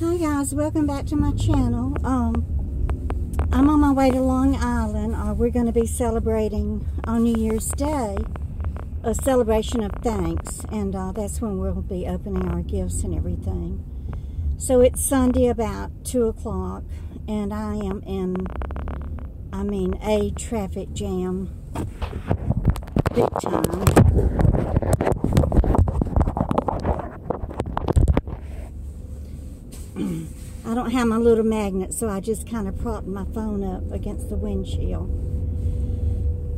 Hi guys, welcome back to my channel. I'm on my way to Long Island. We're going to be celebrating on New Year's Day a celebration of thanks, and that's when we'll be opening our gifts and everything. So it's Sunday about 2 o'clock, and I am in, a traffic jam, big time. I don't have my little magnet, so I just kind of propped my phone up against the windshield.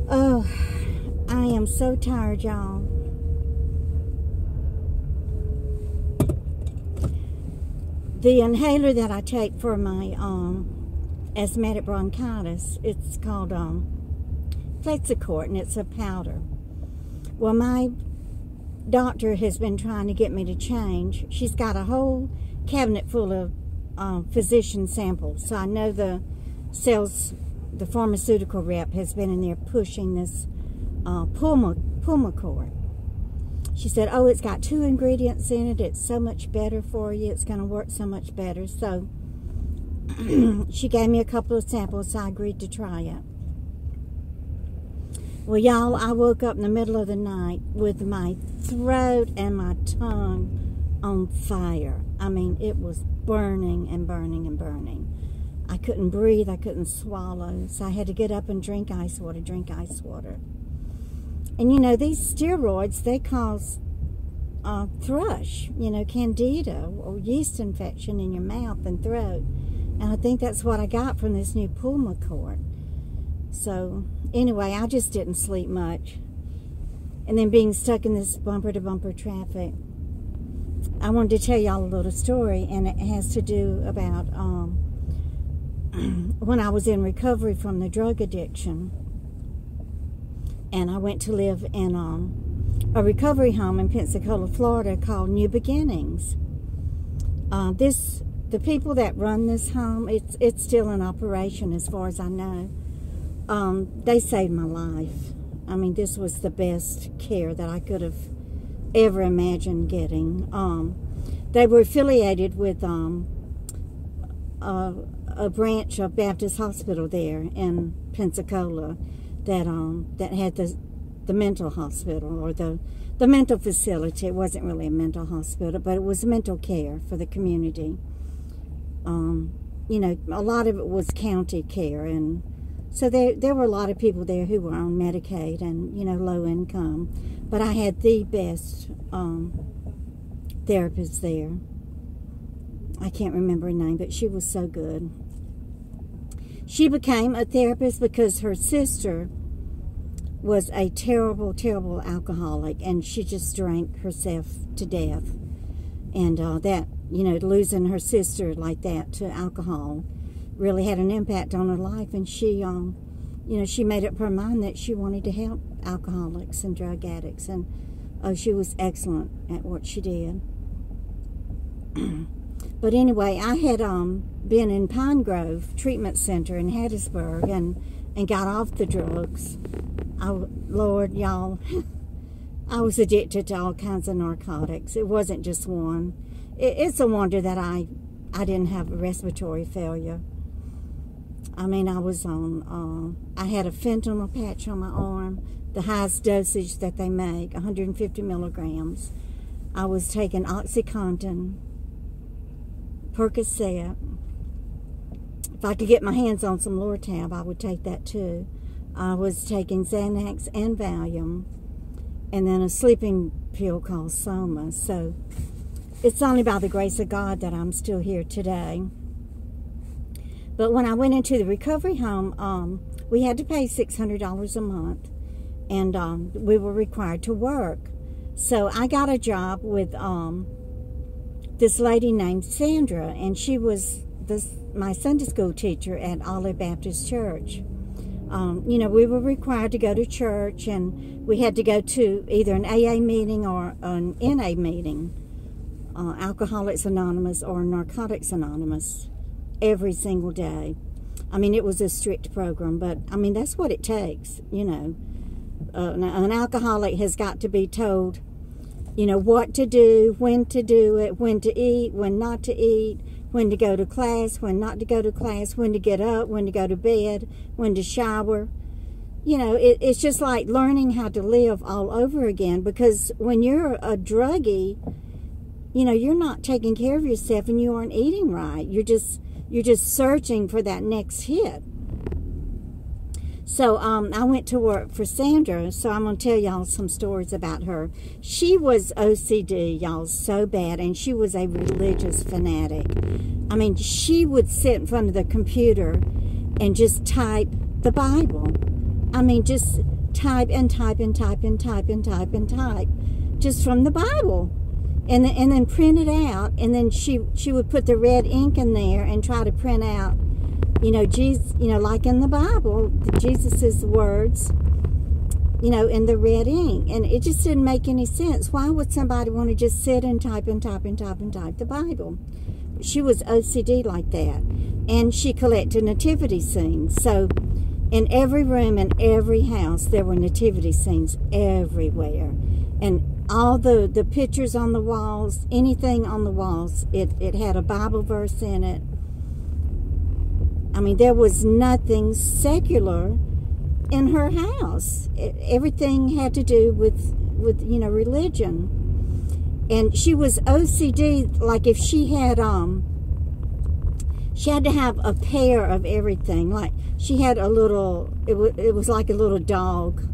Oh, I am so tired, y'all. The inhaler that I take for my asthmatic bronchitis, it's called Flexicort, and it's a powder. Well, my doctor has been trying to get me to change. She's got a whole cabinet full of physician samples, so I know the pharmaceutical rep has been in there pushing this Pulmicort. She said, oh, it's got 2 ingredients in it, it's so much better for you, it's going to work so much better. So she gave me a couple of samples, so I agreed to try it. Well, y'all, I woke up in the middle of the night with my throat and my tongue on fire. I mean, it was burning and burning and burning. I couldn't breathe, I couldn't swallow, so I had to get up and drink ice water. And you know, these steroids, they cause thrush, you know, candida or yeast infection in your mouth and throat. And I think that's what I got from this new Pulmicort. So anyway, I just didn't sleep much. And then being stuck in this bumper-to-bumper traffic, I wanted to tell y'all a little story, and it has to do about when I was in recovery from the drug addiction, and I went to live in a recovery home in Pensacola, Florida called New Beginnings. The people that run this home, it's still in operation as far as I know. They saved my life. I mean, this was the best care that I could have ever imagined getting. They were affiliated with a branch of Baptist Hospital there in Pensacola that had the mental hospital, or the mental facility. It wasn't really a mental hospital, but it was mental care for the community. You know, a lot of it was county care, and so there were a lot of people there who were on Medicaid and, you know, low income. But I had the best therapist there. I can't remember her name, but she was so good. She became a therapist because her sister was a terrible, terrible alcoholic, and she just drank herself to death. And that, you know, losing her sister like that to alcohol really had an impact on her life, and she, you know, she made up her mind that she wanted to help alcoholics and drug addicts, and she was excellent at what she did. But anyway, I had been in Pine Grove Treatment Center in Hattiesburg and got off the drugs. Lord, y'all, I was addicted to all kinds of narcotics. It wasn't just one. It's a wonder that I didn't have a respiratory failure. I mean, I was on, I had a fentanyl patch on my arm, the highest dosage that they make, 150 milligrams. I was taking OxyContin, Percocet. If I could get my hands on some Lortab, I would take that too. I was taking Xanax and Valium, and then a sleeping pill called Soma. So it's only by the grace of God that I'm still here today. But when I went into the recovery home, we had to pay $600 a month, and we were required to work. So I got a job with this lady named Sandra, and she was my Sunday school teacher at Olive Baptist Church. You know, we were required to go to church, and we had to go to either an AA meeting or an NA meeting, Alcoholics Anonymous or Narcotics Anonymous, every single day. I mean, it was a strict program, but I mean, that's what it takes, you know. An alcoholic has got to be told, you know, what to do, when to do it, when to eat, when not to eat, when to go to class, when not to go to class, when to get up, when to go to bed, when to shower. You know, it's just like learning how to live all over again, because when you're a druggie, you know, you're not taking care of yourself and you aren't eating right. You're just searching for that next hit. So I went to work for Sandra, so I'm going to tell y'all some stories about her. She was OCD, y'all, so bad, and she was a religious fanatic. I mean, she would sit in front of the computer and just type the Bible. I mean, just type and type and type and type and type and type, just from the Bible. And then print it out, and then she would put the red ink in there and try to print out, you know, Jesus, you know, like in the Bible, Jesus's words, you know, in the red ink. And it just didn't make any sense. Why would somebody want to just sit and type and type and type and type the Bible? She was OCD like that. And she collected nativity scenes. So in every room, in every house, there were nativity scenes everywhere. And all the pictures on the walls, anything on the walls, it had a Bible verse in it. I mean, there was nothing secular in her house. Everything had to do with you know, religion. And she was OCD, like if she had to have a pair of everything. Like she had a little, it was like a little dog,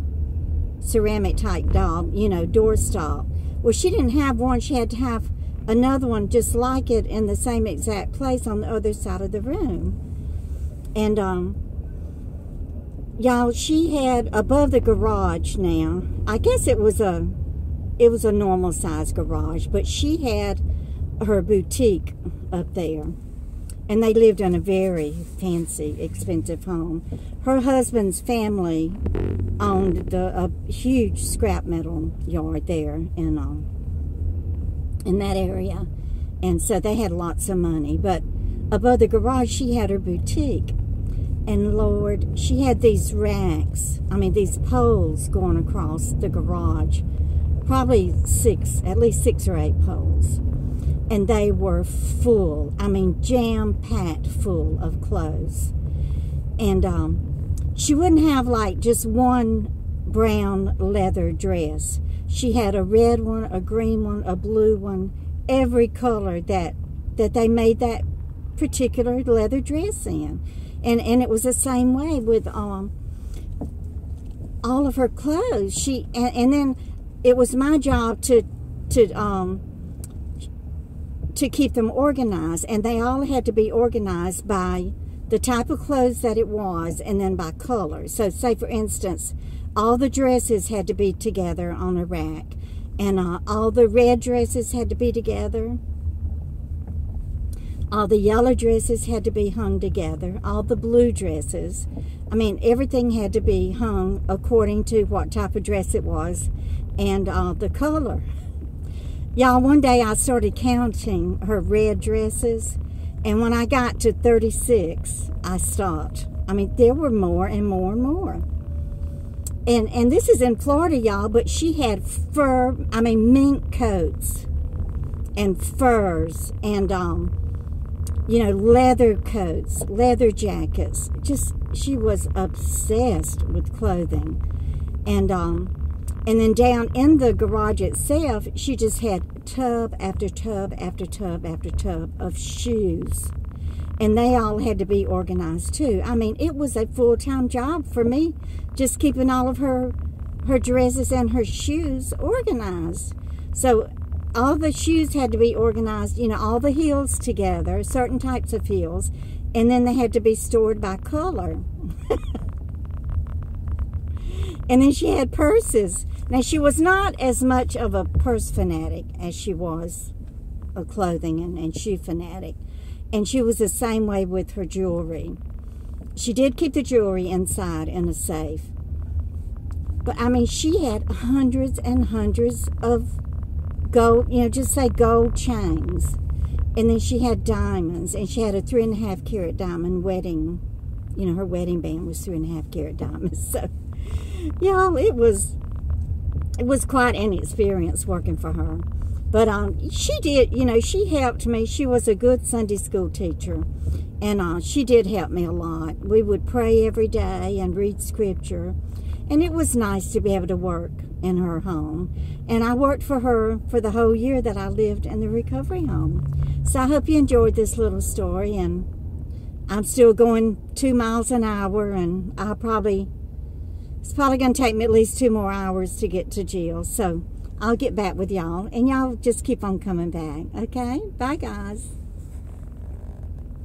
ceramic type dog, you know, doorstop. Well, she didn't have one. She had to have another one just like it in the same exact place on the other side of the room. And y'all, she had above the garage now, I guess it was a normal size garage, but she had her boutique up there. And they lived in a very fancy, expensive home. Her husband's family owned a huge scrap metal yard there in that area. And so they had lots of money. But above the garage, she had her boutique. And Lord, she had these racks, I mean, these poles going across the garage. Probably at least 6 or 8 poles. And they were full, I mean, jam-packed full of clothes. And she wouldn't have like just one brown leather dress. She had a red one, a green one, a blue one, every color that they made that particular leather dress in. And it was the same way with all of her clothes. And then it was my job to keep them organized, and they all had to be organized by the type of clothes that it was, and then by color. So say for instance, all the dresses had to be together on a rack, and all the red dresses had to be together, all the yellow dresses had to be hung together, all the blue dresses, I mean, everything had to be hung according to what type of dress it was, and the color. Y'all, one day I started counting her red dresses, and when I got to 36, I stopped. I mean, there were more and more and more. And this is in Florida, y'all, but she had mink coats and furs and, you know, leather coats, leather jackets. She was obsessed with clothing. And then down in the garage itself, she just had tub after tub after tub after tub of shoes. And they all had to be organized too. I mean, it was a full-time job for me, just keeping all of her dresses and her shoes organized. So all the shoes had to be organized, you know, all the heels together, certain types of heels. And then they had to be stored by color. And then she had purses. Now, she was not as much of a purse fanatic as she was a clothing and shoe fanatic. And she was the same way with her jewelry. She did keep the jewelry inside in a safe. But, I mean, she had hundreds and hundreds of gold, you know, just say gold chains. And then she had diamonds. And she had a 3.5 carat diamond wedding. You know, her wedding band was 3.5 carat diamonds. So, y'all, it was quite an experience working for her. But she did, you know, she helped me. She was a good Sunday school teacher, and she did help me a lot. We would pray every day and read scripture, and it was nice to be able to work in her home. And I worked for her for the whole year that I lived in the recovery home. So I hope you enjoyed this little story, and I'm still going 2 miles an hour, and it's probably going to take me at least 2 more hours to get to Jill. So I'll get back with y'all, and y'all just keep on coming back, okay? Bye, guys.